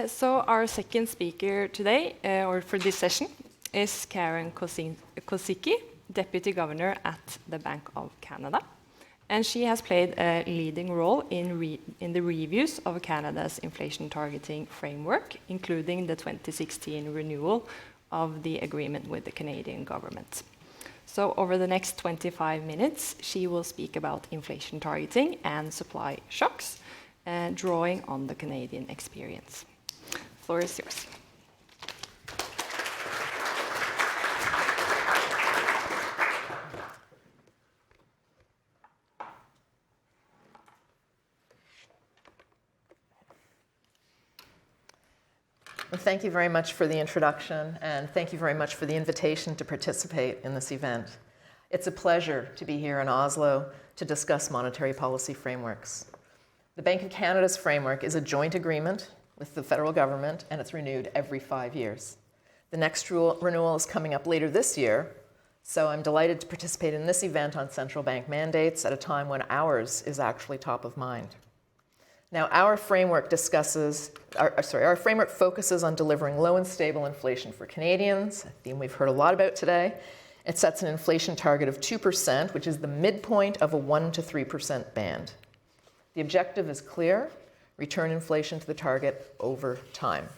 So our second speaker today, or for this session, is Sharon Kozicki, Deputy Governor at the Bank of Canada. And she has played a leading role in the reviews of Canada's inflation targeting framework, including the 2016 renewal of the agreement with the Canadian government. So over the next 25 minutes, she will speak about inflation targeting and supply shocks, drawing on the Canadian experience. The floor is yours. Well, thank you very much for the introduction, and thank you very much for the invitation to participate in this event. It's a pleasure to be here in Oslo to discuss monetary policy frameworks. The Bank of Canada's framework is a joint agreement with the federal government, and it's renewed every 5 years. The next renewal is coming up later this year, so I'm delighted to participate in this event on central bank mandates at a time when ours is actually top of mind. Now, our framework focuses on delivering low and stable inflation for Canadians, a theme we've heard a lot about today. It sets an inflation target of 2%, which is the midpoint of a 1 to 3% band. The objective is clear: return inflation to the target over time.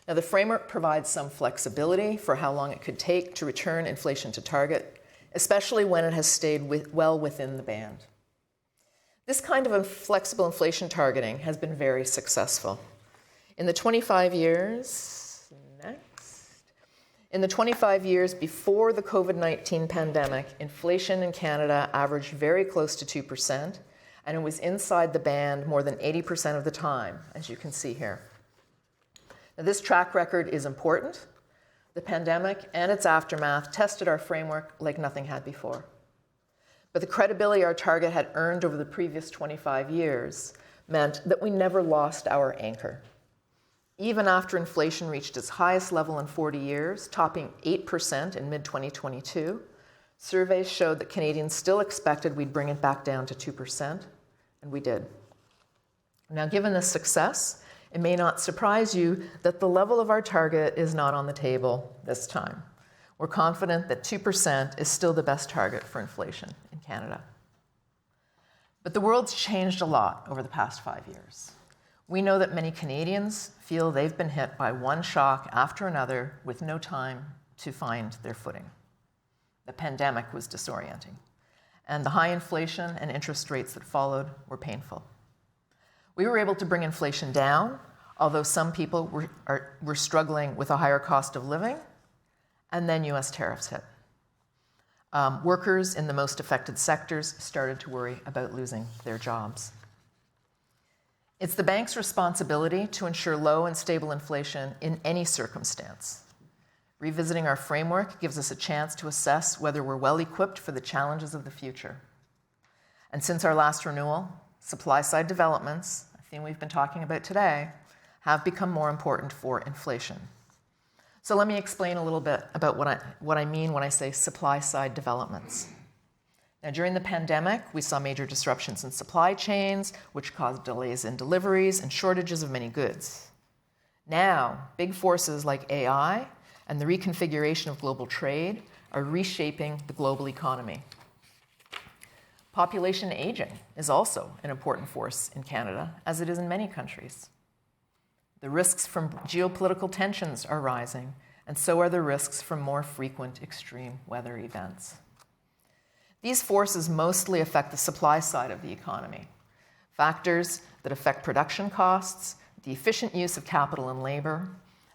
Now, the framework provides some flexibility for how long it could take to return inflation to target, especially when it has stayed well within the band. This kind of flexible inflation targeting has been very successful. In the 25 years before the COVID-19 pandemic, inflation in Canada averaged very close to 2%, and it was inside the band more than 80% of the time, as you can see here. Now, this track record is important. The pandemic and its aftermath tested our framework like nothing had before. But the credibility our target had earned over the previous 25 years meant that we never lost our anchor. Even after inflation reached its highest level in 40 years, topping 8% in mid-2022, surveys showed that Canadians still expected we'd bring it back down to 2%, and we did. Now, given this success, it may not surprise you that the level of our target is not on the table this time. We're confident that 2% is still the best target for inflation in Canada. But the world's changed a lot over the past 5 years. We know that many Canadians feel they've been hit by one shock after another with no time to find their footing. The pandemic was disorienting, and the high inflation and interest rates that followed were painful. We were able to bring inflation down, although some people were struggling with a higher cost of living. And then US tariffs hit. Workers in the most affected sectors started to worry about losing their jobs. It's the bank's responsibility to ensure low and stable inflation in any circumstance. Revisiting our framework gives us a chance to assess whether we're well equipped for the challenges of the future. And since our last renewal, supply-side developments, a theme we've been talking about today, have become more important for inflation. So let me explain a little bit about what I mean when I say supply-side developments. Now, during the pandemic, we saw major disruptions in supply chains, which caused delays in deliveries and shortages of many goods. Now, big forces like AI and the reconfiguration of global trade are reshaping the global economy. Population aging is also an important force in Canada, as it is in many countries. The risks from geopolitical tensions are rising, and so are the risks from more frequent extreme weather events. These forces mostly affect the supply side of the economy, factors that affect production costs, the efficient use of capital and labor,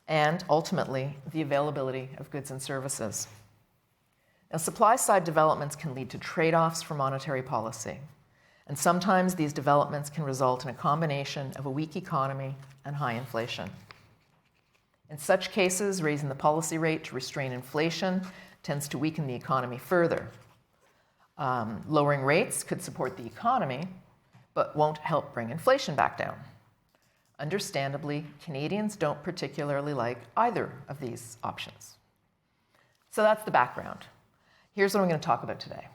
and ultimately, the availability of goods and services. Now, supply-side developments can lead to trade-offs for monetary policy, and sometimes these developments can result in a combination of a weak economy and high inflation. In such cases, raising the policy rate to restrain inflation tends to weaken the economy further. Lowering rates could support the economy, but won't help bring inflation back down. Understandably, Canadians don't particularly like either of these options. So that's the background. Here's what I'm going to talk about today.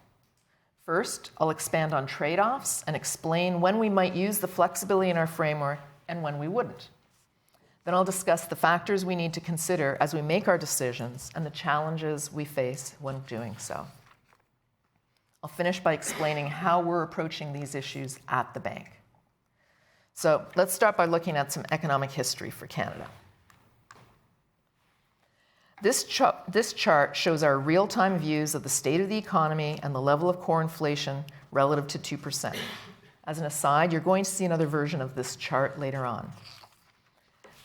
First, I'll expand on trade-offs and explain when we might use the flexibility in our framework and when we wouldn't. Then I'll discuss the factors we need to consider as we make our decisions and the challenges we face when doing so. I'll finish by explaining how we're approaching these issues at the bank. So let's start by looking at some economic history for Canada. This chart shows our real-time views of the state of the economy and the level of core inflation relative to 2%. As an aside, you're going to see another version of this chart later on.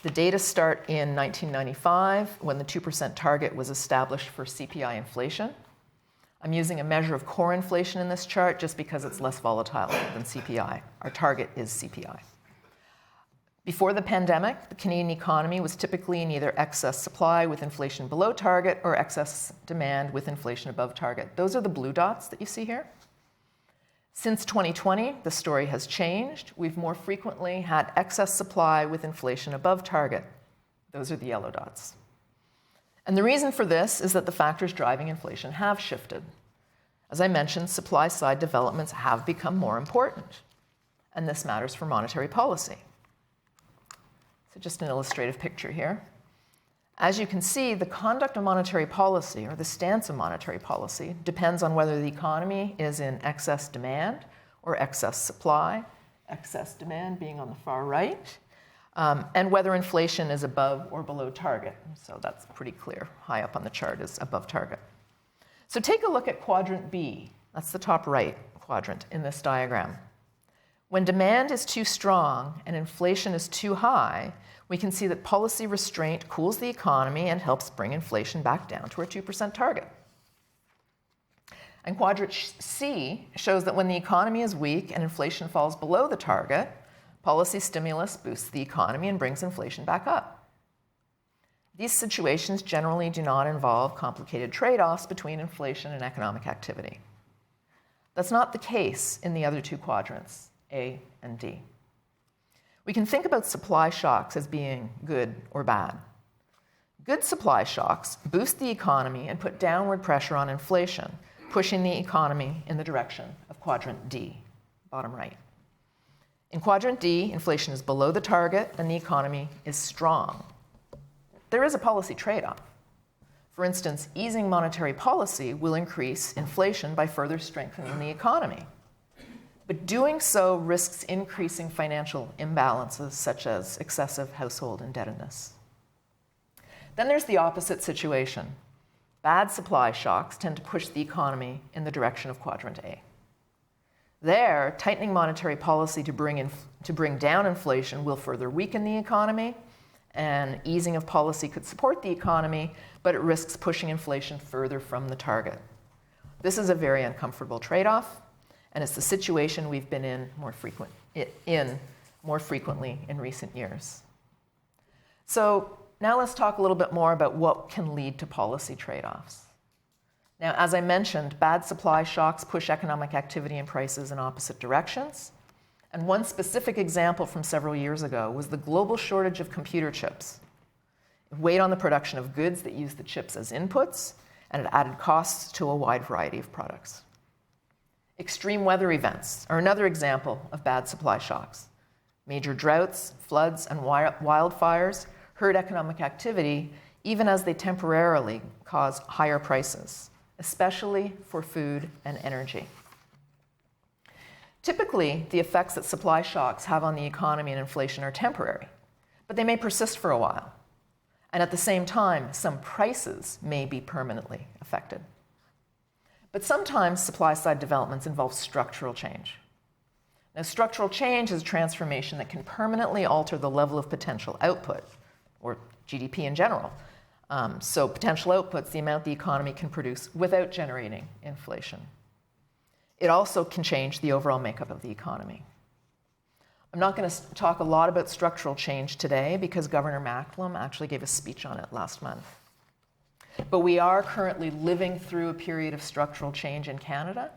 The data start in 1995, when the 2% target was established for CPI inflation. I'm using a measure of core inflation in this chart just because it's less volatile than CPI. Our target is CPI. Before the pandemic, the Canadian economy was typically in either excess supply with inflation below target or excess demand with inflation above target. Those are the blue dots that you see here. Since 2020, the story has changed. We've more frequently had excess supply with inflation above target. Those are the yellow dots. And the reason for this is that the factors driving inflation have shifted. As I mentioned, supply-side developments have become more important, and this matters for monetary policy. So just an illustrative picture here. As you can see, the conduct of monetary policy, or the stance of monetary policy, depends on whether the economy is in excess demand or excess supply, excess demand being on the far right, and whether inflation is above or below target. So that's pretty clear. High up on the chart is above target. So take a look at quadrant B. That's the top right quadrant in this diagram. When demand is too strong and inflation is too high, we can see that policy restraint cools the economy and helps bring inflation back down to our 2% target. And quadrant C shows that when the economy is weak and inflation falls below the target, policy stimulus boosts the economy and brings inflation back up. These situations generally do not involve complicated trade-offs between inflation and economic activity. That's not the case in the other two quadrants, A and D. We can think about supply shocks as being good or bad. Good supply shocks boost the economy and put downward pressure on inflation, pushing the economy in the direction of quadrant D, bottom right. In quadrant D, inflation is below the target and the economy is strong. There is a policy trade-off. For instance, easing monetary policy will increase inflation by further strengthening the economy. But doing so risks increasing financial imbalances such as excessive household indebtedness. Then there's the opposite situation. Bad supply shocks tend to push the economy in the direction of quadrant A. There, tightening monetary policy to bring down inflation will further weaken the economy, and easing of policy could support the economy, but it risks pushing inflation further from the target. This is a very uncomfortable trade-off, and it's the situation we've been in more frequently in recent years. So now let's talk a little bit more about what can lead to policy trade-offs. Now, as I mentioned, bad supply shocks push economic activity and prices in opposite directions. And one specific example from several years ago was the global shortage of computer chips. It weighed on the production of goods that used the chips as inputs, and it added costs to a wide variety of products. Extreme weather events are another example of bad supply shocks. Major droughts, floods, and wildfires hurt economic activity even as they temporarily cause higher prices, especially for food and energy. Typically, the effects that supply shocks have on the economy and inflation are temporary, but they may persist for a while. And at the same time, some prices may be permanently affected. But sometimes supply-side developments involve structural change. Now, structural change is a transformation that can permanently alter the level of potential output, or GDP in general. So potential output's the amount the economy can produce without generating inflation. It also can change the overall makeup of the economy. I'm not going to talk a lot about structural change today because Governor Macklem actually gave a speech on it last month. But we are currently living through a period of structural change in Canada.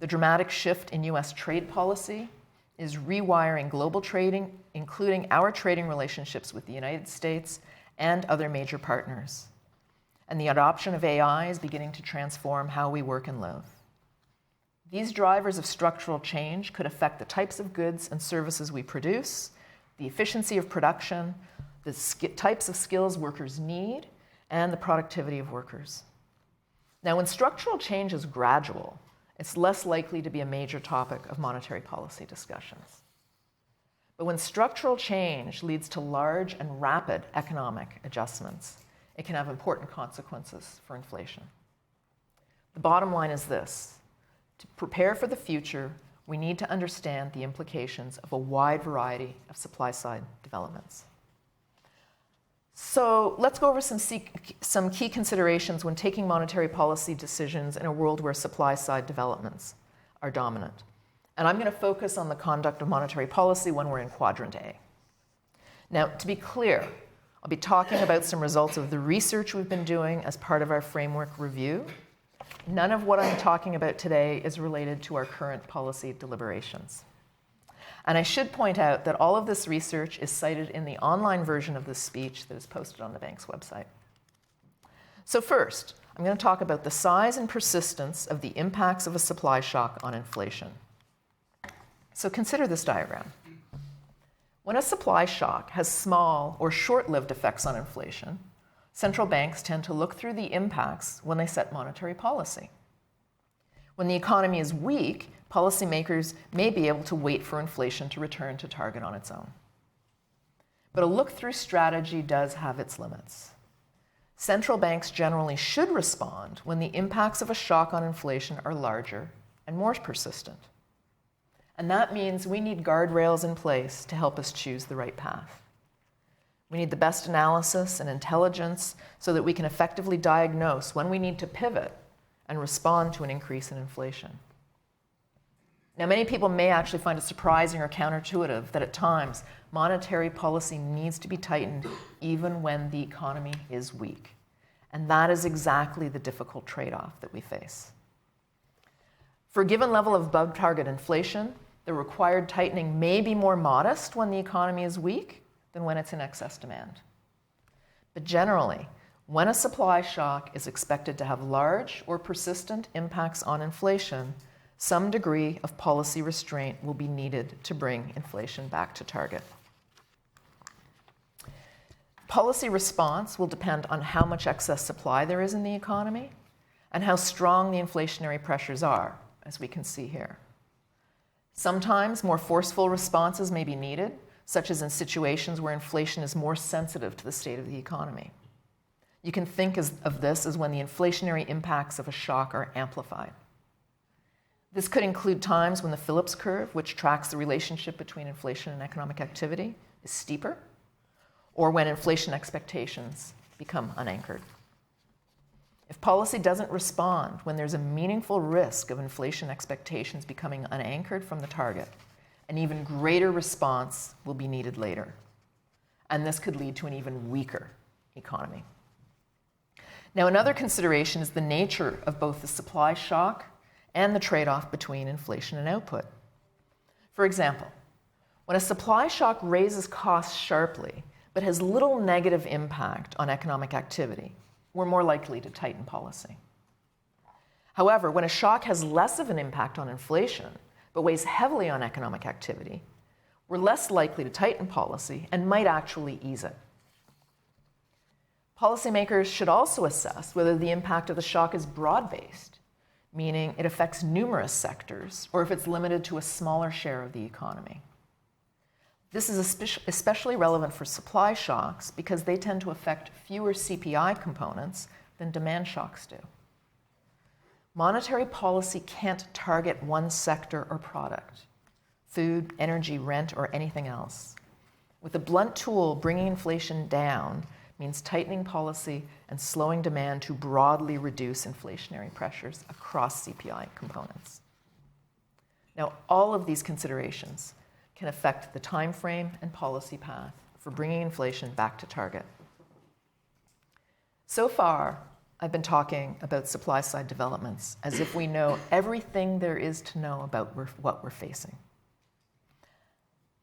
The dramatic shift in US trade policy is rewiring global trading, including our trading relationships with the United States and other major partners. And the adoption of AI is beginning to transform how we work and live. These drivers of structural change could affect the types of goods and services we produce, the efficiency of production, the types of skills workers need, and the productivity of workers. Now, when structural change is gradual, it's less likely to be a major topic of monetary policy discussions. But when structural change leads to large and rapid economic adjustments, it can have important consequences for inflation. The bottom line is this: to prepare for the future, we need to understand the implications of a wide variety of supply-side developments. So let's go over some key considerations when taking monetary policy decisions in a world where supply-side developments are dominant. And I'm going to focus on the conduct of monetary policy when we're in quadrant A. Now, to be clear, I'll be talking about some results of the research we've been doing as part of our framework review. None of what I'm talking about today is related to our current policy deliberations. And I should point out that all of this research is cited in the online version of this speech that is posted on the bank's website. So first, I'm going to talk about the size and persistence of the impacts of a supply shock on inflation. So consider this diagram. When a supply shock has small or short-lived effects on inflation, central banks tend to look through the impacts when they set monetary policy. When the economy is weak, policymakers may be able to wait for inflation to return to target on its own. But a look-through strategy does have its limits. Central banks generally should respond when the impacts of a shock on inflation are larger and more persistent. And that means we need guardrails in place to help us choose the right path. We need the best analysis and intelligence so that we can effectively diagnose when we need to pivot and respond to an increase in inflation. Now, many people may actually find it surprising or counterintuitive that at times monetary policy needs to be tightened even when the economy is weak. And that is exactly the difficult trade-off that we face. For a given level of above-target inflation, the required tightening may be more modest when the economy is weak than when it's in excess demand. But generally, when a supply shock is expected to have large or persistent impacts on inflation, some degree of policy restraint will be needed to bring inflation back to target. Policy response will depend on how much excess supply there is in the economy and how strong the inflationary pressures are, as we can see here. Sometimes more forceful responses may be needed, such as in situations where inflation is more sensitive to the state of the economy. You can think of this as when the inflationary impacts of a shock are amplified. This could include times when the Phillips curve, which tracks the relationship between inflation and economic activity, is steeper, or when inflation expectations become unanchored. If policy doesn't respond when there's a meaningful risk of inflation expectations becoming unanchored from the target, an even greater response will be needed later. And this could lead to an even weaker economy. Now, another consideration is the nature of both the supply shock and the trade-off between inflation and output. For example, when a supply shock raises costs sharply but has little negative impact on economic activity, we're more likely to tighten policy. However, when a shock has less of an impact on inflation but weighs heavily on economic activity, we're less likely to tighten policy and might actually ease it. Policymakers should also assess whether the impact of the shock is broad-based, meaning it affects numerous sectors, or if it's limited to a smaller share of the economy. This is especially relevant for supply shocks because they tend to affect fewer CPI components than demand shocks do. Monetary policy can't target one sector or product, food, energy, rent, or anything else. With a blunt tool, bringing inflation down means tightening policy and slowing demand to broadly reduce inflationary pressures across CPI components. Now, all of these considerations can affect the time frame and policy path for bringing inflation back to target. So far, I've been talking about supply-side developments as if we know everything there is to know about what we're facing.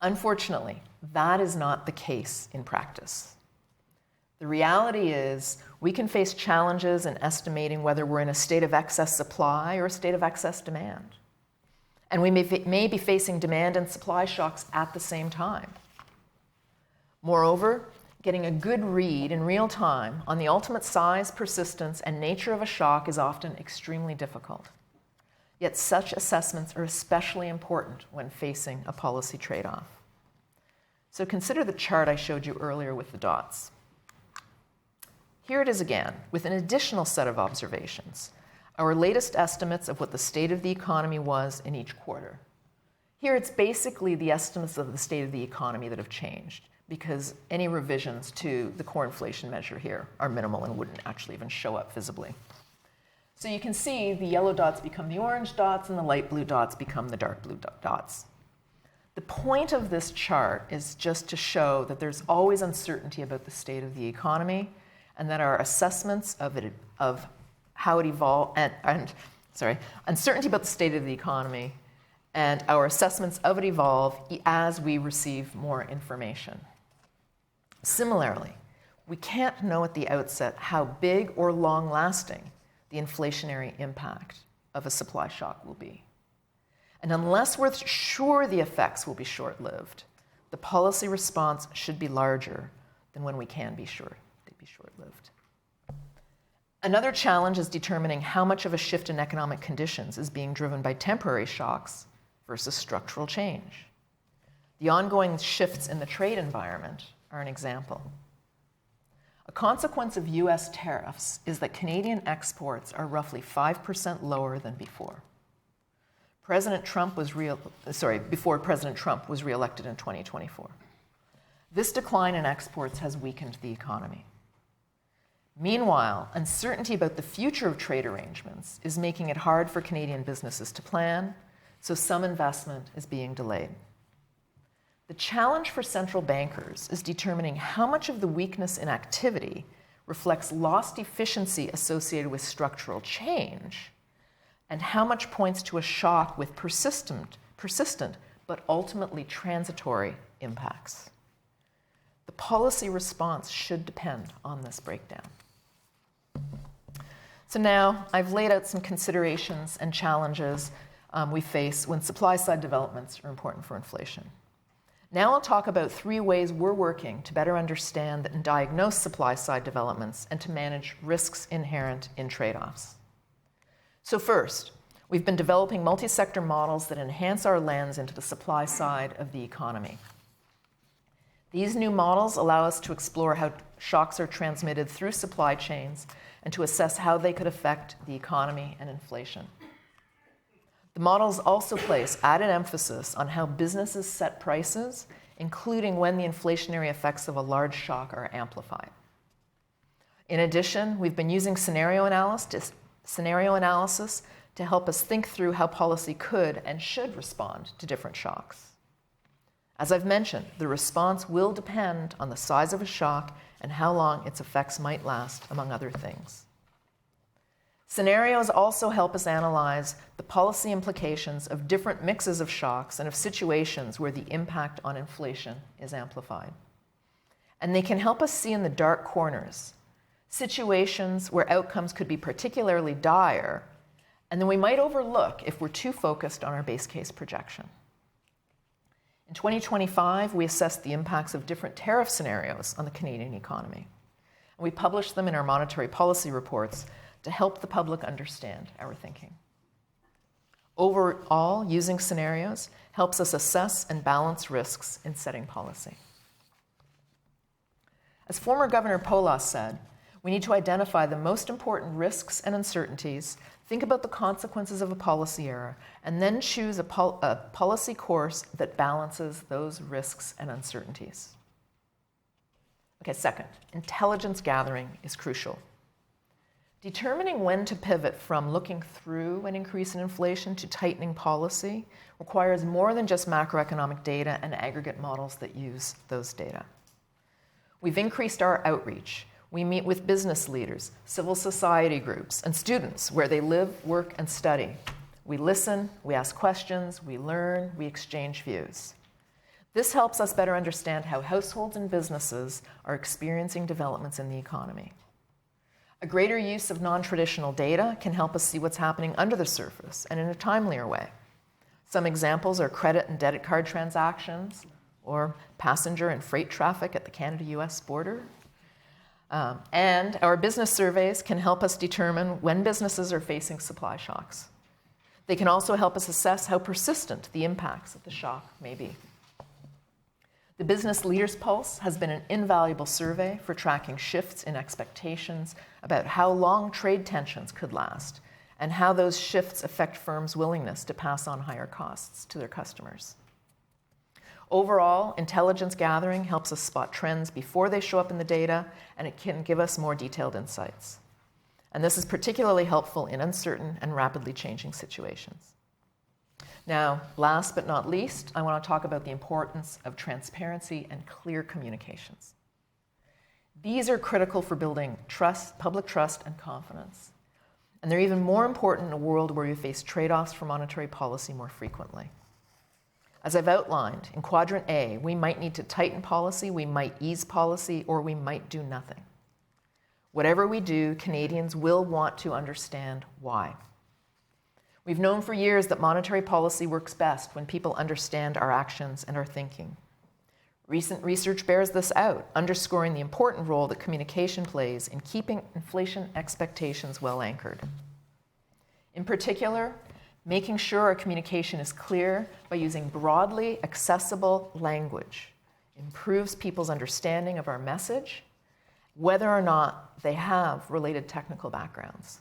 Unfortunately, that is not the case in practice. The reality is we can face challenges in estimating whether we're in a state of excess supply or a state of excess demand. And we may be facing demand and supply shocks at the same time. Moreover, Getting a good read in real time on the ultimate size, persistence, and nature of a shock is often extremely difficult. Yet such assessments are especially important when facing a policy trade-off. So consider the chart I showed you earlier with the dots. Here it is again, with an additional set of observations, our latest estimates of what the state of the economy was in each quarter. Here it's basically the estimates of the state of the economy that have changed, because any revisions to the core inflation measure here are minimal and wouldn't actually even show up visibly. So you can see the yellow dots become the orange dots and the light blue dots become the dark blue dots. The point of this chart is just to show that there's always uncertainty about the state of the economy, and that our assessments of how it evolved, uncertainty about the state of the economy, and our assessments of it evolve as we receive more information. Similarly, we can't know at the outset how big or long-lasting the inflationary impact of a supply shock will be. And unless we're sure the effects will be short-lived, the policy response should be larger than when we can be sure they'd be short-lived. Another challenge is determining how much of a shift in economic conditions is being driven by temporary shocks versus structural change. The ongoing shifts in the trade environment are an example. A consequence of US tariffs is that Canadian exports are roughly 5% lower than before. Before President Trump was reelected in 2024. This decline in exports has weakened the economy. Meanwhile, uncertainty about the future of trade arrangements is making it hard for Canadian businesses to plan, so some investment is being delayed. The challenge for central bankers is determining how much of the weakness in activity reflects lost efficiency associated with structural change, and how much points to a shock with persistent but ultimately transitory impacts. The policy response should depend on this breakdown. So now I've laid out some considerations and challenges we face when supply-side developments are important for inflation. Now I'll talk about 3 ways we're working to better understand and diagnose supply-side developments and to manage risks inherent in trade-offs. So first, we've been developing multi-sector models that enhance our lens into the supply side of the economy. These new models allow us to explore how shocks are transmitted through supply chains and to assess how they could affect the economy and inflation. The models also place added emphasis on how businesses set prices, including when the inflationary effects of a large shock are amplified. In addition, we've been using scenario analysis to help us think through how policy could and should respond to different shocks. As I've mentioned, the response will depend on the size of a shock and how long its effects might last, among other things. Scenarios also help us analyze the policy implications of different mixes of shocks and of situations where the impact on inflation is amplified. And they can help us see in the dark corners situations where outcomes could be particularly dire, and then we might overlook if we're too focused on our base case projection. In 2025, we assessed the impacts of different tariff scenarios on the Canadian economy. And we published them in our monetary policy reports to help the public understand our thinking. Overall, using scenarios helps us assess and balance risks in setting policy. As former Governor Polas said, we need to identify the most important risks and uncertainties, think about the consequences of a policy error, and then choose a policy course that balances those risks and uncertainties. Okay, second, intelligence gathering is crucial. Determining when to pivot from looking through an increase in inflation to tightening policy requires more than just macroeconomic data and aggregate models that use those data. We've increased our outreach. We meet with business leaders, civil society groups, and students where they live, work, and study. We listen, we ask questions, we learn, we exchange views. This helps us better understand how households and businesses are experiencing developments in the economy. A greater use of non-traditional data can help us see what's happening under the surface and in a timelier way. Some examples are credit and debit card transactions, or passenger and freight traffic at the Canada-US border. And our business surveys can help us determine when businesses are facing supply shocks. They can also help us assess how persistent the impacts of the shock may be. The Business Leaders Pulse has been an invaluable survey for tracking shifts in expectations about how long trade tensions could last and how those shifts affect firms' willingness to pass on higher costs to their customers. Overall, intelligence gathering helps us spot trends before they show up in the data, and it can give us more detailed insights. And this is particularly helpful in uncertain and rapidly changing situations. Now, last but not least, I want to talk about the importance of transparency and clear communications. These are critical for building trust, public trust, and confidence. And they're even more important in a world where we face trade-offs for monetary policy more frequently. As I've outlined, in Quadrant A, we might need to tighten policy, we might ease policy, or we might do nothing. Whatever we do, Canadians will want to understand why. We've known for years that monetary policy works best when people understand our actions and our thinking. Recent research bears this out, underscoring the important role that communication plays in keeping inflation expectations well anchored. In particular, making sure our communication is clear by using broadly accessible language improves people's understanding of our message, whether or not they have related technical backgrounds.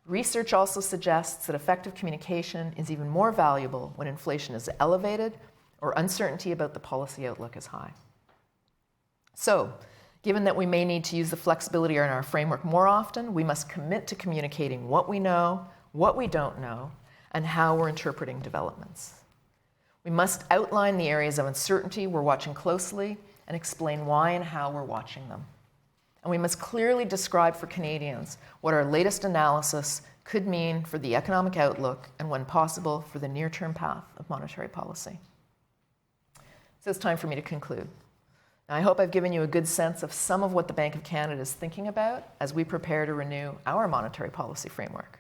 Research also suggests that effective communication is even more valuable when inflation is elevated or uncertainty about the policy outlook is high. So, given that we may need to use the flexibility in our framework more often, we must commit to communicating what we know, what we don't know, and how we're interpreting developments. We must outline the areas of uncertainty we're watching closely and explain why and how we're watching them. And we must clearly describe for Canadians what our latest analysis could mean for the economic outlook and, when possible, for the near-term path of monetary policy. So it's time for me to conclude. Now, I hope I've given you a good sense of some of what the Bank of Canada is thinking about as we prepare to renew our monetary policy framework.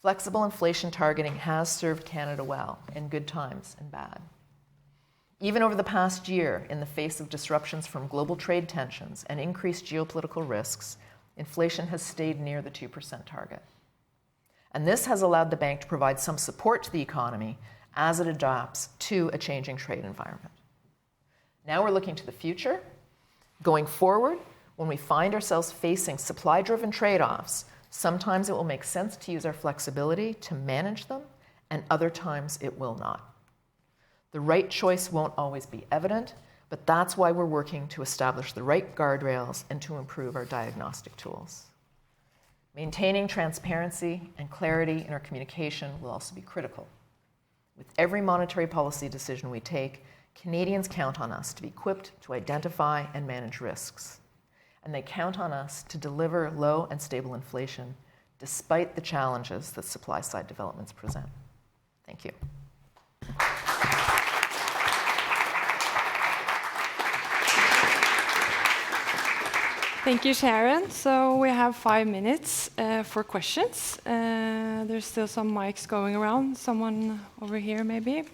Flexible inflation targeting has served Canada well in good times and bad. Even over the past year, in the face of disruptions from global trade tensions and increased geopolitical risks, inflation has stayed near the 2% target. And this has allowed the bank to provide some support to the economy as it adapts to a changing trade environment. Now we're looking to the future. Going forward, when we find ourselves facing supply-driven trade-offs, sometimes it will make sense to use our flexibility to manage them, and other times it will not. The right choice won't always be evident, but that's why we're working to establish the right guardrails and to improve our diagnostic tools. Maintaining transparency and clarity in our communication will also be critical. With every monetary policy decision we take, Canadians count on us to be equipped to identify and manage risks. And they count on us to deliver low and stable inflation despite the challenges that supply-side developments present. Thank you. Thank you, Sharon. So we have 5 minutes for questions. There's still some mics going around. Someone over here, maybe?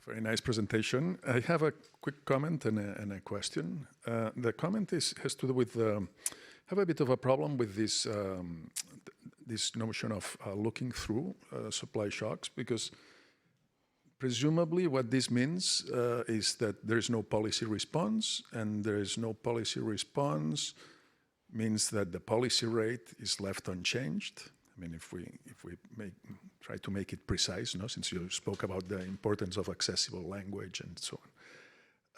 Very nice presentation. I have a quick comment and a question. The comment has to do with, have a bit of a problem with this, this notion of looking through supply shocks, because presumably what this means is that there is no policy response, and there is no policy response means that the policy rate is left unchanged. I mean, if we try to make it precise, no, since you spoke about the importance of accessible language and so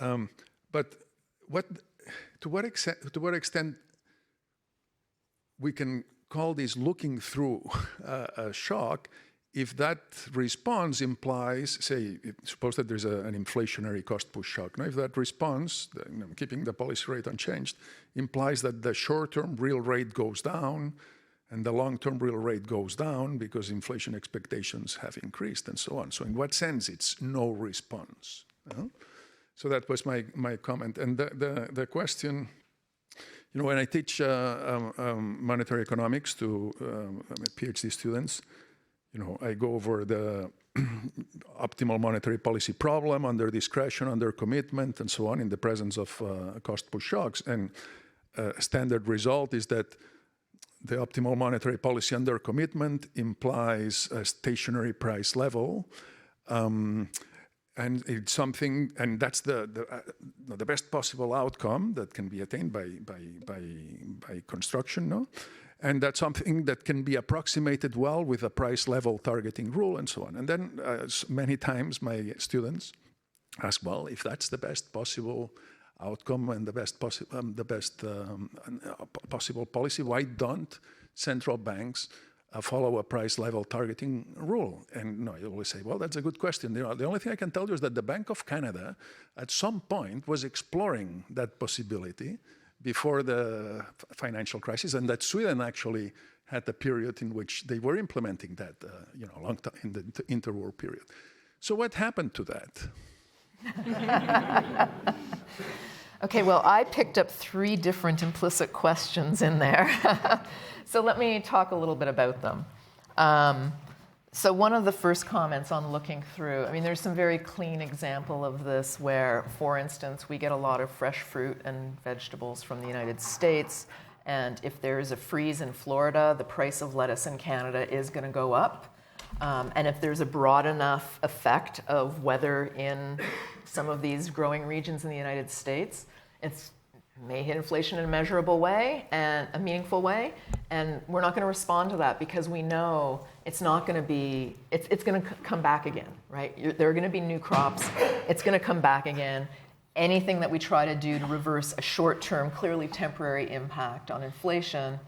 on. But to what extent we can call this looking through a shock if that response implies, say, suppose that there's an inflationary cost push shock. Now, if that response, keeping the policy rate unchanged, implies that the short-term real rate goes down and the long-term real rate goes down because inflation expectations have increased and so on. So in what sense it's no response? So that was my comment. And the question when I teach monetary economics to PhD students, I go over the optimal monetary policy problem under discretion, under commitment, and so on, in the presence of cost-push shocks. And a standard result is that the optimal monetary policy under commitment implies a stationary price level. And it's something, and that's the best possible outcome that can be attained by construction, no? And that's something that can be approximated well with a price level targeting rule and so on. And then many times my students ask, well, if that's the best possible outcome and the best possible policy, why don't central banks follow a price level targeting rule? And I always say, well, that's a good question. The only thing I can tell you is that the Bank of Canada at some point was exploring that possibility before the financial crisis, and that Sweden actually had a period in which they were implementing that, a long time in the interwar period. So what happened to that? Okay, well, I picked up 3 different implicit questions in there. So let me talk a little bit about them. So one of the first comments on looking through, there's some very clean example of this where, for instance, we get a lot of fresh fruit and vegetables from the United States, and if there's a freeze in Florida, the price of lettuce in Canada is going to go up. And if there's a broad enough effect of weather in some of these growing regions in the United States, it may hit inflation in a measurable way and a meaningful way, and we're not going to respond to that because we know it's not going to be, it's going to come back again, right? There are going to be new crops. It's going to come back again. Anything that we try to do to reverse a short-term, clearly temporary impact on inflation,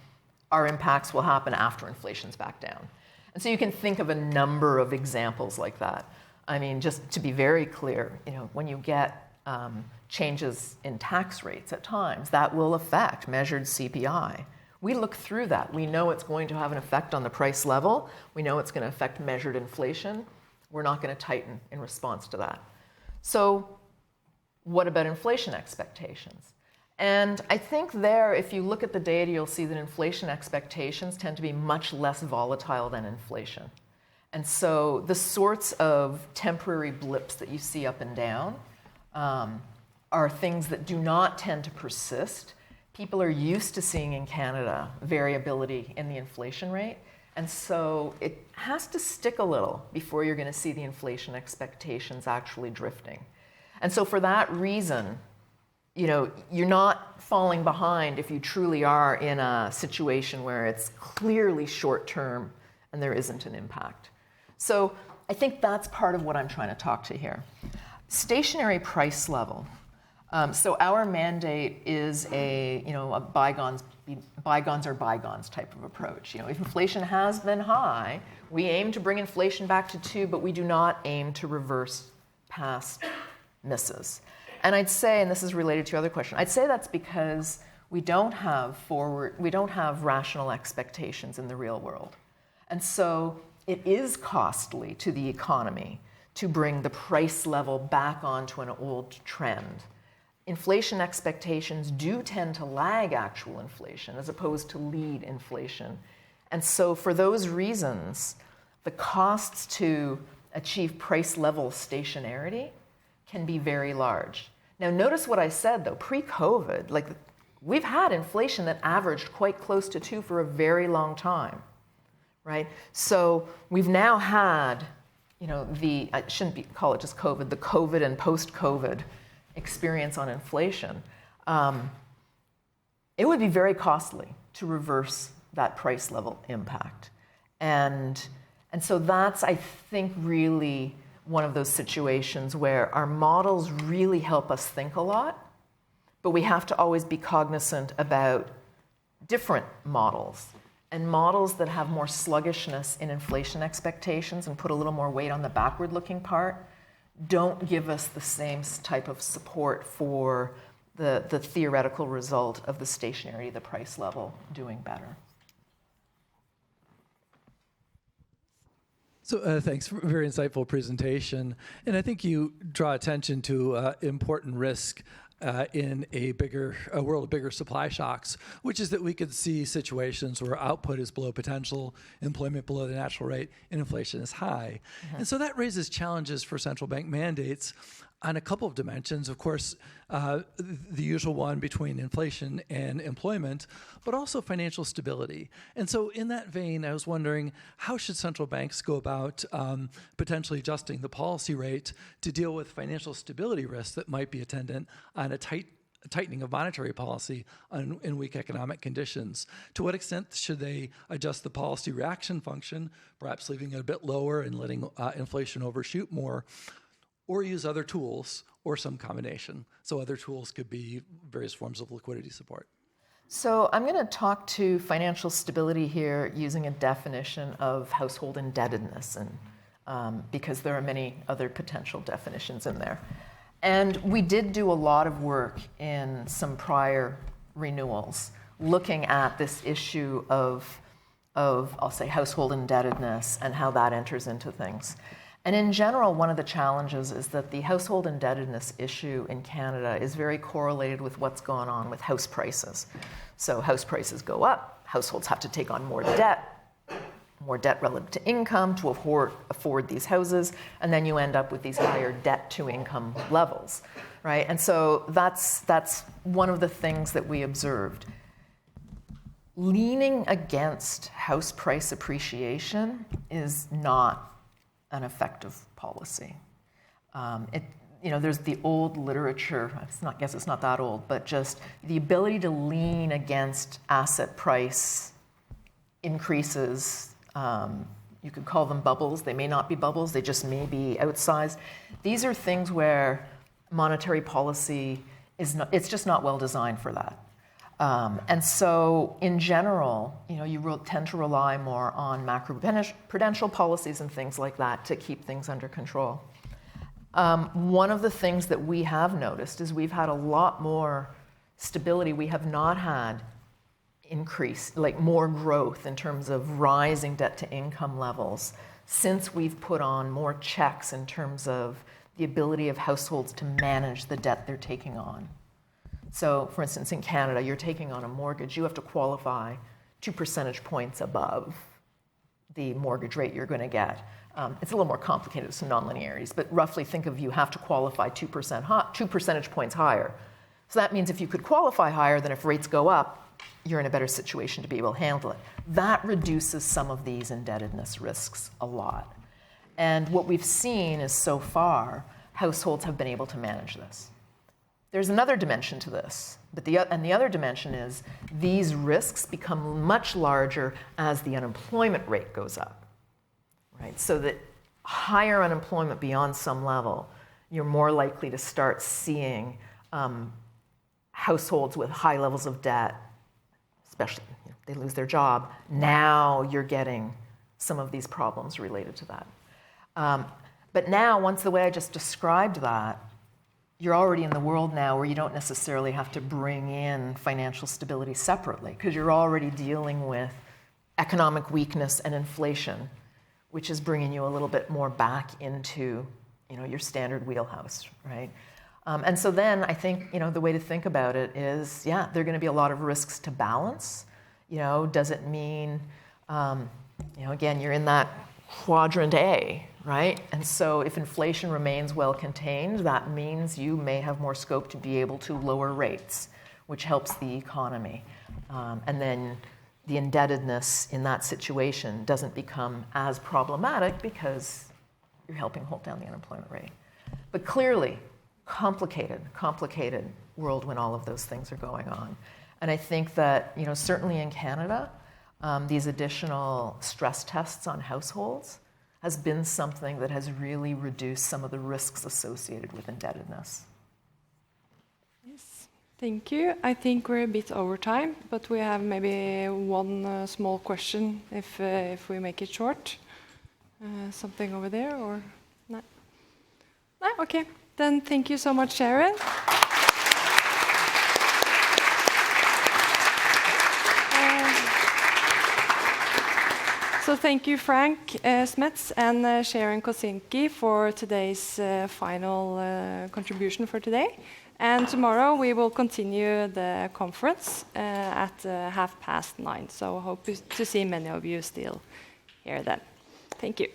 our impacts will happen after inflation's back down. And so you can think of a number of examples like that. Just to be very clear, when you get changes in tax rates at times, that will affect measured CPI. We look through that. We know it's going to have an effect on the price level. We know it's going to affect measured inflation. We're not going to tighten in response to that. So what about inflation expectations? And I think there, if you look at the data, you'll see that inflation expectations tend to be much less volatile than inflation. And so the sorts of temporary blips that you see up and down are things that do not tend to persist. People are used to seeing in Canada variability in the inflation rate. And so it has to stick a little before you're going to see the inflation expectations actually drifting. And so for that reason, you're not falling behind if you truly are in a situation where it's clearly short-term and there isn't an impact. So I think that's part of what I'm trying to talk to here. Stationary price level. So our mandate is a bygones are bygones type of approach. If inflation has been high, we aim to bring inflation back to 2, but we do not aim to reverse past misses. And I'd say, and this is related to your other question, I'd say that's because we don't have rational expectations in the real world. And so it is costly to the economy to bring the price level back onto an old trend. Inflation expectations do tend to lag actual inflation as opposed to lead inflation. And so for those reasons, the costs to achieve price level stationarity can be very large. Now notice what I said though, pre-COVID, we've had inflation that averaged quite close to 2 for a very long time, right? So we've now had, I shouldn't call it just COVID, the COVID and post-COVID experience on inflation. It would be very costly to reverse that price level impact. And so that's, I think, really one of those situations where our models really help us think a lot, but we have to always be cognizant about different models. And models that have more sluggishness in inflation expectations and put a little more weight on the backward-looking part don't give us the same type of support for the theoretical result of the stationarity of the price level doing better. So thanks for a very insightful presentation. And I think you draw attention to important risk in a world of bigger supply shocks, which is that we could see situations where output is below potential, employment below the natural rate, and inflation is high. And so that raises challenges for central bank mandates on a couple of dimensions. Of course, the usual one between inflation and employment, but also financial stability. And so in that vein, I was wondering, how should central banks go about potentially adjusting the policy rate to deal with financial stability risks that might be attendant on a tightening of monetary policy in weak economic conditions? To what extent should they adjust the policy reaction function, perhaps leaving it a bit lower and letting inflation overshoot more, or use other tools, or some combination? So other tools could be various forms of liquidity support. So I'm going to talk to financial stability here using a definition of household indebtedness, and because there are many other potential definitions in there. And we did do a lot of work in some prior renewals looking at this issue of I'll say, household indebtedness and how that enters into things. And in general, one of the challenges is that the household indebtedness issue in Canada is very correlated with what's going on with house prices. So house prices go up, households have to take on more debt relative to income to afford these houses, and then you end up with these higher debt to income levels, right? And so that's one of the things that we observed. Leaning against house price appreciation is not an effective policy. There's the old literature, I guess it's not that old, but just the ability to lean against asset price increases. You could call them bubbles. They may not be bubbles. They just may be outsized. These are things where monetary policy it's just not well designed for that. And so, in general, you tend to rely more on macroprudential policies and things like that to keep things under control. One of the things that we have noticed is we've had a lot more stability. We have not had more growth in terms of rising debt to income levels since we've put on more checks in terms of the ability of households to manage the debt they're taking on. So, for instance, in Canada, you're taking on a mortgage, you have to qualify 2 percentage points above the mortgage rate you're going to get. It's a little more complicated with some nonlinearities, but roughly think of you have to qualify 2 percentage points higher. So that means if you could qualify higher, then if rates go up, you're in a better situation to be able to handle it. That reduces some of these indebtedness risks a lot. And what we've seen is so far, households have been able to manage this. There's another dimension to this, the other dimension is these risks become much larger as the unemployment rate goes up, right? So that higher unemployment beyond some level, you're more likely to start seeing households with high levels of debt, especially if they lose their job. Now you're getting some of these problems related to that. But now, once the way I just described that, you're already in the world now where you don't necessarily have to bring in financial stability separately because you're already dealing with economic weakness and inflation, which is bringing you a little bit more back into your standard wheelhouse, right? And so then I think the way to think about it is, there are going to be a lot of risks to balance. Does it mean, again, you're in that quadrant A, right? And so if inflation remains well contained, that means you may have more scope to be able to lower rates, which helps the economy. And then the indebtedness in that situation doesn't become as problematic because you're helping hold down the unemployment rate. But clearly, complicated world when all of those things are going on. And I think that, certainly in Canada, these additional stress tests on households has been something that has really reduced some of the risks associated with indebtedness. Yes, thank you. I think we're a bit over time, but we have maybe one small question if we make it short. Something over there or no? No? Okay. Then thank you so much, Sharon. So thank you, Frank Smets and Sharon Kozicki for today's final contribution for today. And tomorrow we will continue the conference at 9:30. So I hope to see many of you still here then. Thank you.